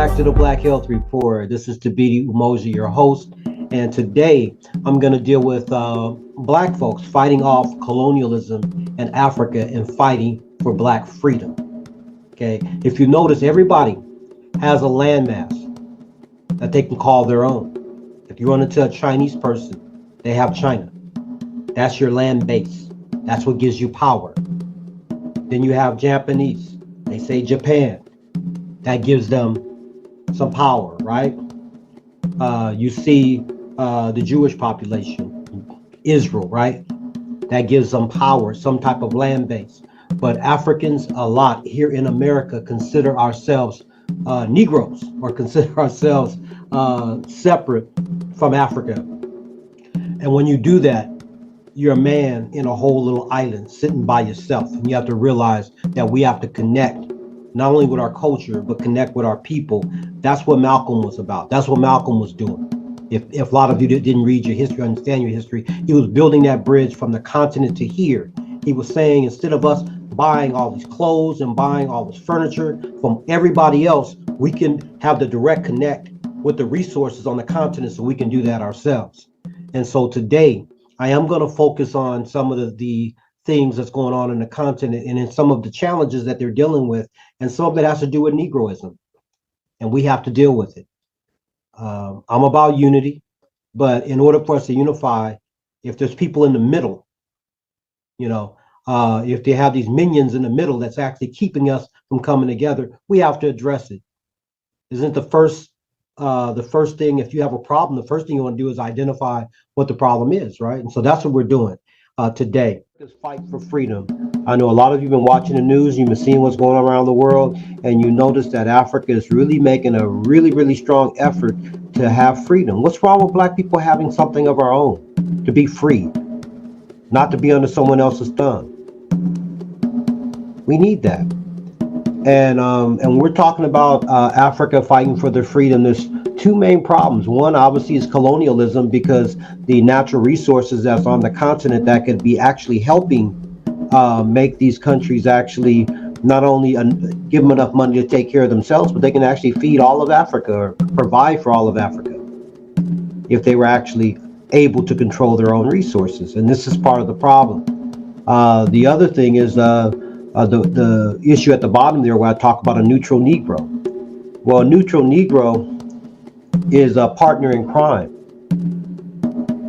back to the Black Health Report. This is Tabiti Umoja, your host, and today I'm going to deal with black folks fighting off colonialism in Africa and fighting for black freedom. Okay, if you notice, everybody has a landmass that they can call their own. If you run into a Chinese person, they have China. That's your land base. That's what gives you power. Then you have Japanese. They say Japan. That gives them some power, right? You see the Jewish population, Israel, right? That gives them power, some type of land base. But Africans, a lot here in America, consider ourselves Negroes, or consider ourselves separate from Africa. And when you do that, you're a man in a whole little island sitting by yourself. And you have to realize that we have to connect not only with our culture, but connect with our people. That's what Malcolm was about. That's what Malcolm was doing. If a lot of you didn't read your history, understand your history, he was building that bridge from the continent to here. He was saying, instead of us buying all these clothes and buying all this furniture from everybody else, we can have the direct connect with the resources on the continent, so we can do that ourselves. And so today, I am going to focus on some of the things that's going on in the continent and in some of the challenges that they're dealing with. And some of it has to do with Negroism, and we have to deal with it. I'm about unity, but in order for us to unify, if there's people in the middle, if they have these minions in the middle that's actually keeping us from coming together, we have to address it. Isn't the first thing, if you have a problem, the first thing you want to do is identify what the problem is, right? And so that's what we're doing today. This fight for freedom. I know a lot of you have been watching the news, you've been seeing what's going on around the world, and you notice that Africa is really making a really, really strong effort to have freedom. What's wrong with black people having something of our own, to be free, not to be under someone else's thumb? We need that. And we're talking about Africa fighting for their freedom. There's two main problems. One, obviously, is colonialism, because the natural resources that's on the continent that could be actually helping make these countries actually not only give them enough money to take care of themselves, but they can actually feed all of Africa or provide for all of Africa if they were actually able to control their own resources. And this is part of the problem. The other thing is the issue at the bottom there, where I talk about a neutral Negro. Well, a neutral Negro is a partner in crime.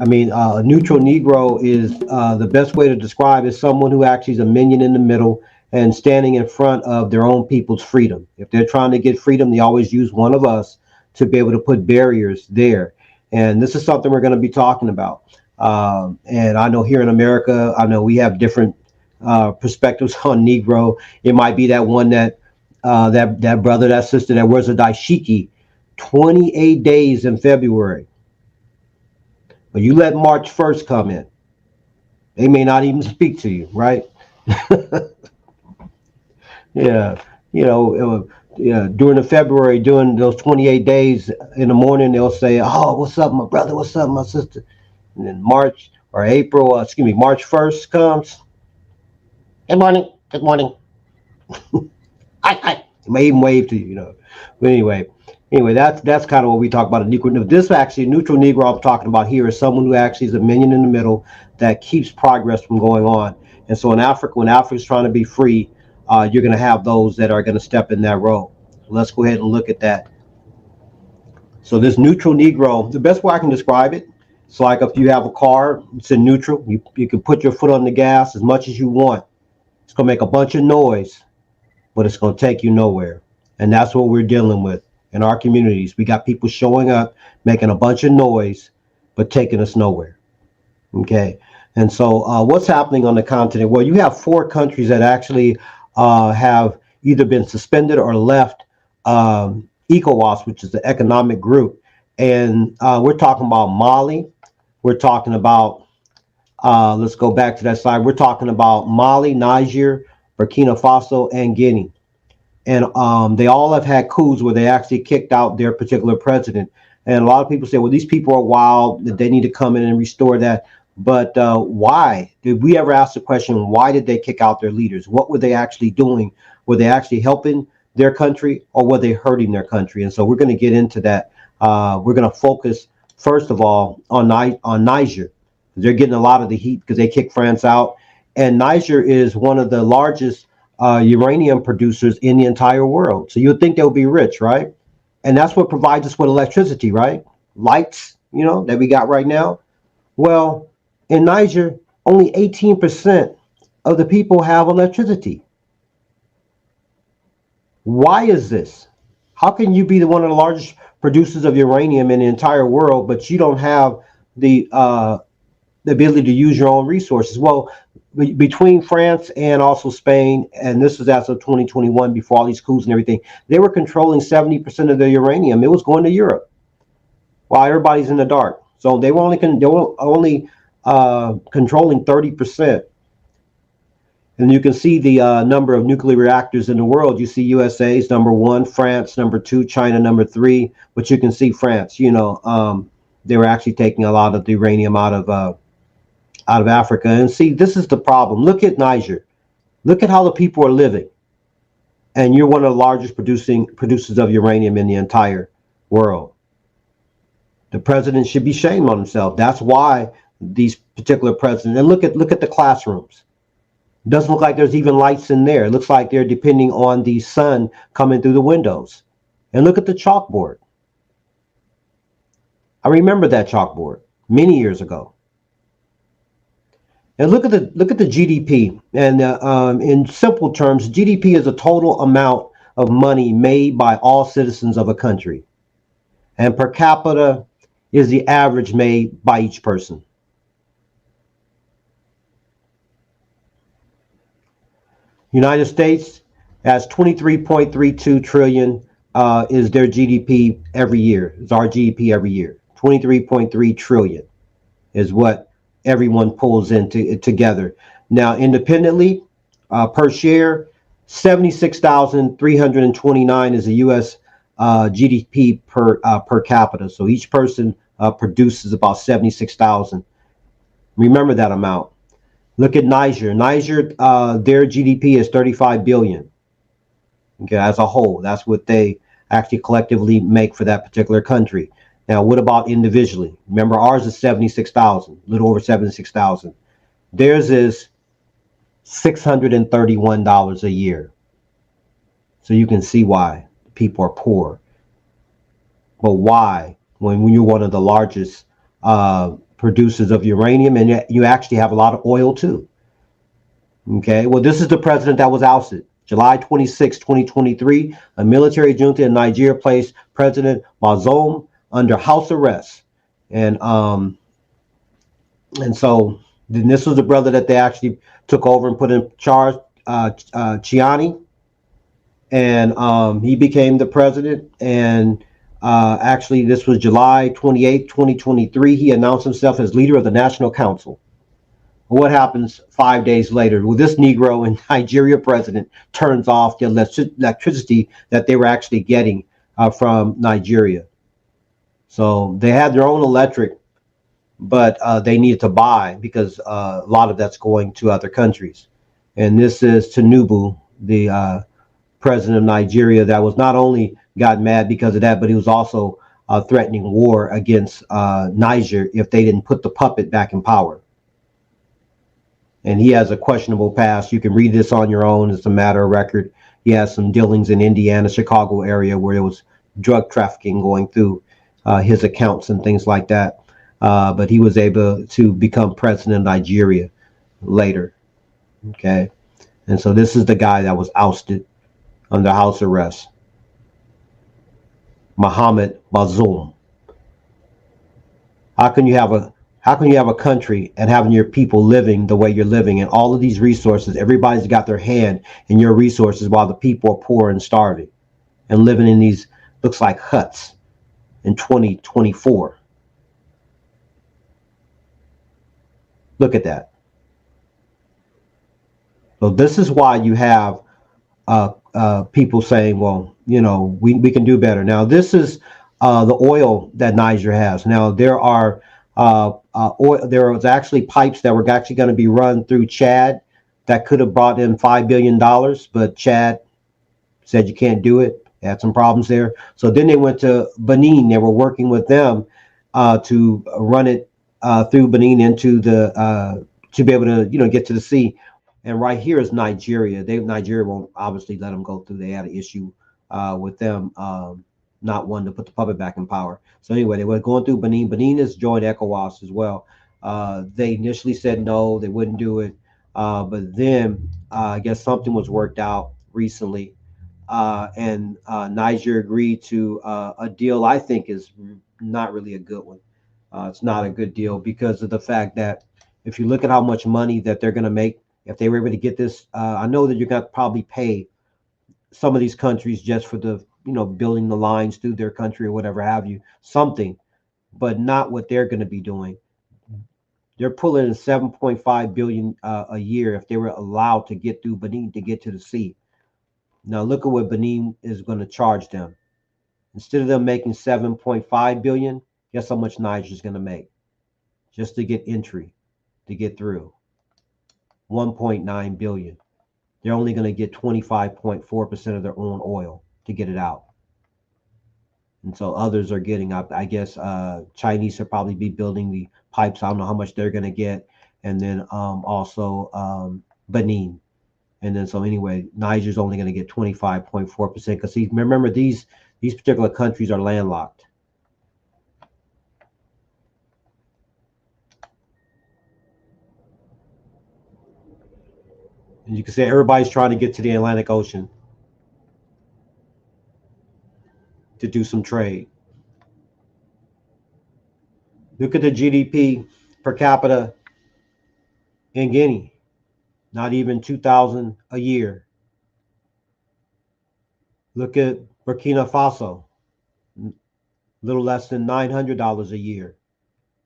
I mean, a neutral Negro is the best way to describe is someone who actually is a minion in the middle and standing in front of their own people's freedom. If they're trying to get freedom, they always use one of us to be able to put barriers there. And this is something we're going to be talking about. And I know here in America, I know we have different perspectives on Negro. It might be that one that that brother, that sister that wears a dashiki 28 days in February. But you let March 1st come in, they may not even speak to you, right? Yeah, during the February, during those 28 days in the morning, they'll say, "Oh, what's up, my brother? What's up, my sister?" And then March 1st comes. Good morning. Good morning. Hi. They may even wave to you, But anyway, that's kind of what we talk about a Negro. This actually, neutral Negro I'm talking about here is someone who actually is a minion in the middle that keeps progress from going on. And so in Africa, when Africa's trying to be free, you're going to have those that are going to step in that role. So let's go ahead and look at that. So this neutral Negro, the best way I can describe it, it's like if you have a car, it's in neutral. You can put your foot on the gas as much as you want. It's going to make a bunch of noise, but it's going to take you nowhere. And that's what we're dealing with in our communities. We got people showing up, making a bunch of noise, but taking us nowhere. Okay. And so what's happening on the continent? Well, you have 4 countries that actually have either been suspended or left ECOWAS, which is the economic group. And we're talking about Mali. We're talking about, let's go back to that slide. We're talking about Mali, Niger, Burkina Faso, and Guinea. And they all have had coups where they actually kicked out their particular president. And a lot of people say, well, these people are wild, that they need to come in and restore that. But why? Did we ever ask the question, why did they kick out their leaders? What were they actually doing? Were they actually helping their country or were they hurting their country? And so we're going to get into that. We're going to focus first of all on Niger. They're getting a lot of the heat because they kicked France out, and Niger is one of the largest uranium producers in the entire world. So you'd think they'll be rich, right? And that's what provides us with electricity, right? Lights, that we got right now. Well, in Niger, only 18% of the people have electricity. Why is this? How can you be one of the largest producers of uranium in the entire world, but you don't have the ability to use your own resources? Well, between France and also Spain, and this was as of 2021, before all these coups and everything, they were controlling 70% of the uranium. It was going to Europe while everybody's in the dark. So they were only controlling 30%. And you can see the number of nuclear reactors in the world. You see USA is number one, France number two, China number three. But you can see France. They were actually taking a lot of the uranium out of Africa. And see, this is the problem. Look at Niger. Look at how the people are living. And you're one of the largest producers of uranium in the entire world. The president should be shamed on himself. That's why these particular presidents. And look at the classrooms. Doesn't look like there's even lights in there. It looks like they're depending on the sun coming through the windows. And look at the chalkboard. I remember that chalkboard many years ago. And look at the GDP. And in simple terms, GDP is the total amount of money made by all citizens of a country. And per capita is the average made by each person. United States has 23.32 trillion is their GDP every year. It's our GDP every year. 23.3 trillion is what everyone pulls into together. Now, independently, per share, 76,329 is the U.S. GDP per capita. So each person produces about 76,000. Remember that amount. Look at Niger. Niger, their GDP is 35 billion. Okay, as a whole, that's what they actually collectively make for that particular country. Now, what about individually? Remember, ours is 76,000, a little over 76,000. Theirs is $631 a year. So you can see why people are poor. But why, when you're one of the largest producers of uranium, and you actually have a lot of oil too? Okay, well, this is the president that was ousted. July 26, 2023, a military junta in Nigeria placed President Bazoum under house arrest. And so then this was the brother that they actually took over and put in charge, Chiani. And he became the president. And actually, this was July 28, 2023. He announced himself as leader of the National Council. What happens 5 days later? Well, this Negro and Nigeria president turns off the electricity that they were actually getting from Nigeria. So they had their own electric, but they needed to buy because a lot of that's going to other countries. And this is Tinubu, the president of Nigeria, that was not only got mad because of that, but he was also threatening war against Niger if they didn't put the puppet back in power. And he has a questionable past. You can read this on your own. It's a matter of record. He has some dealings in Indiana, Chicago area where there was drug trafficking going through his accounts and things like that. But he was able to become president of Nigeria later. Okay. And so this is the guy that was ousted under house arrest. Mohammed Bazoum. How can you have a country and having your people living the way you're living and all of these resources? Everybody's got their hand in your resources while the people are poor and starving and living in these, looks like huts in 2024. Look at that. So this is why you have people saying, well, we can do better. Now, this is the oil that Niger has. Now, there are there was actually pipes that were actually going to be run through Chad that could have brought in $5 billion, but Chad said you can't do it. They had some problems there. So then they went to Benin. They were working with them to run it through Benin into the to be able to get to the sea. And right here is Nigeria. Nigeria won't obviously let them go through. They had an issue with them not wanting to put the puppet back in power. So anyway, they were going through Benin. Benin has joined ECOWAS as well. They initially said no, they wouldn't do it, but then I guess something was worked out recently, and Niger agreed to a deal I think is not really a good one. It's not a good deal because of the fact that if you look at how much money that they're going to make, if they were able to get this, I know that you're going to probably pay some of these countries just for the, building the lines through their country or whatever have you, something, but not what they're going to be doing. They're pulling in 7.5 billion a year if they were allowed to get through Benin to get to the sea. Now look at what Benin is going to charge them. Instead of them making 7.5 billion, guess how much Niger's going to make just to get entry, to get through? 1.9 billion. They're only going to get 25.4% of their own oil to get it out. And so others are getting up. I guess Chinese will probably be building the pipes. I don't know how much they're going to get. And then also Benin. And then so anyway, Niger's only going to get 25.4% because remember these particular countries are landlocked. And you can say everybody's trying to get to the Atlantic Ocean to do some trade. Look at the GDP per capita in Guinea, not even 2,000 a year. Look at Burkina Faso, a little less than $900 a year.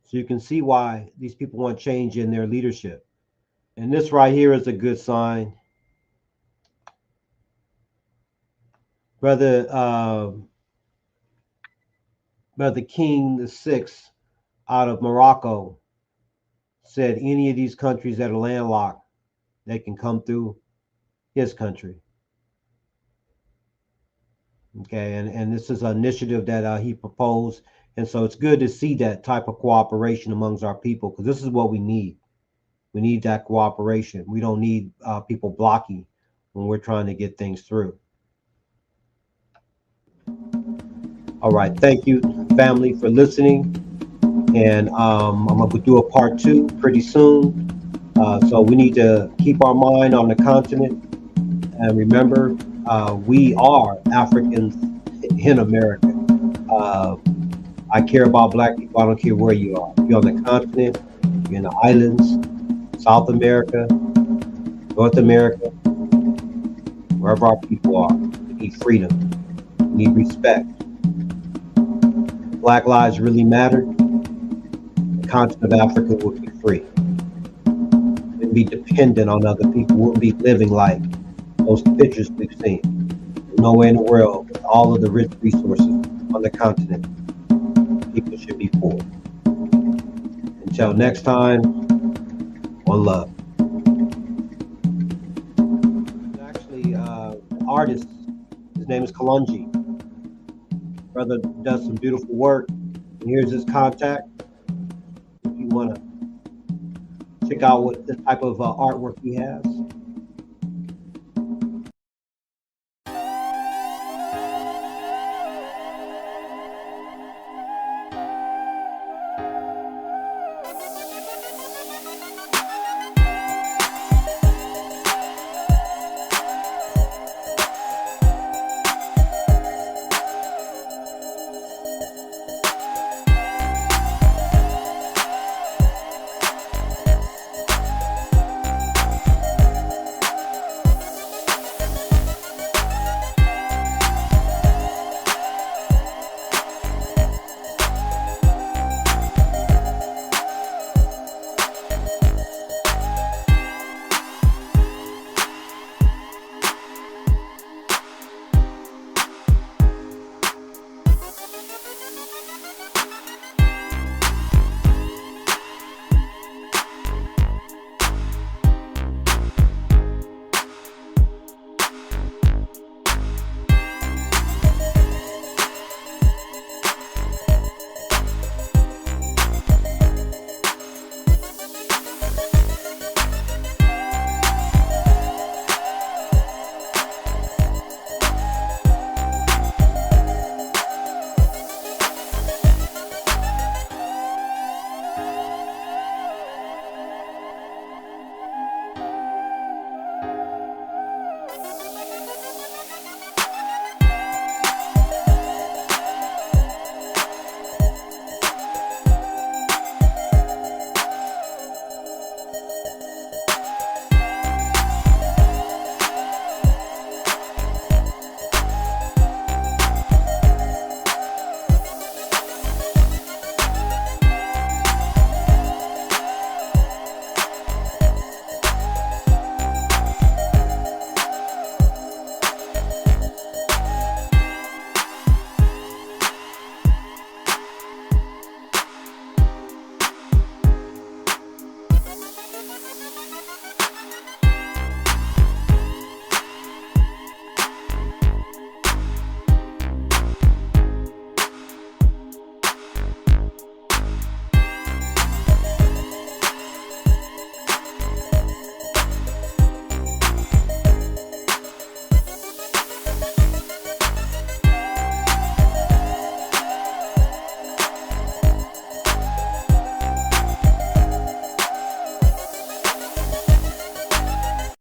So you can see why these people want change in their leadership. And this right here is a good sign. Brother King the Sixth out of Morocco said any of these countries that are landlocked, they can come through his country. Okay, and this is an initiative that he proposed, and so it's good to see that type of cooperation amongst our people because this is what we need. We need that cooperation. We don't need people blocking when we're trying to get things through. All right, thank you, family, for listening, and I'm gonna do a part 2 pretty soon. So we need to keep our mind on the continent, and remember, we are Africans in America. I care about Black people. I don't care where you are. If you're on the continent, you're in the islands, South America, North America, wherever our people are. We need freedom. We need respect. If Black lives really matter, the continent of Africa would be free. We wouldn't be dependent on other people. We wouldn't be living like those pictures we've seen. There's nowhere in the world with all of the rich resources on the continent people should be poor. Until next time, one love. Actually, an artist. His name is Kalunji. Brother does some beautiful work. And here's his contact. If you want to check out what the type of artwork he has.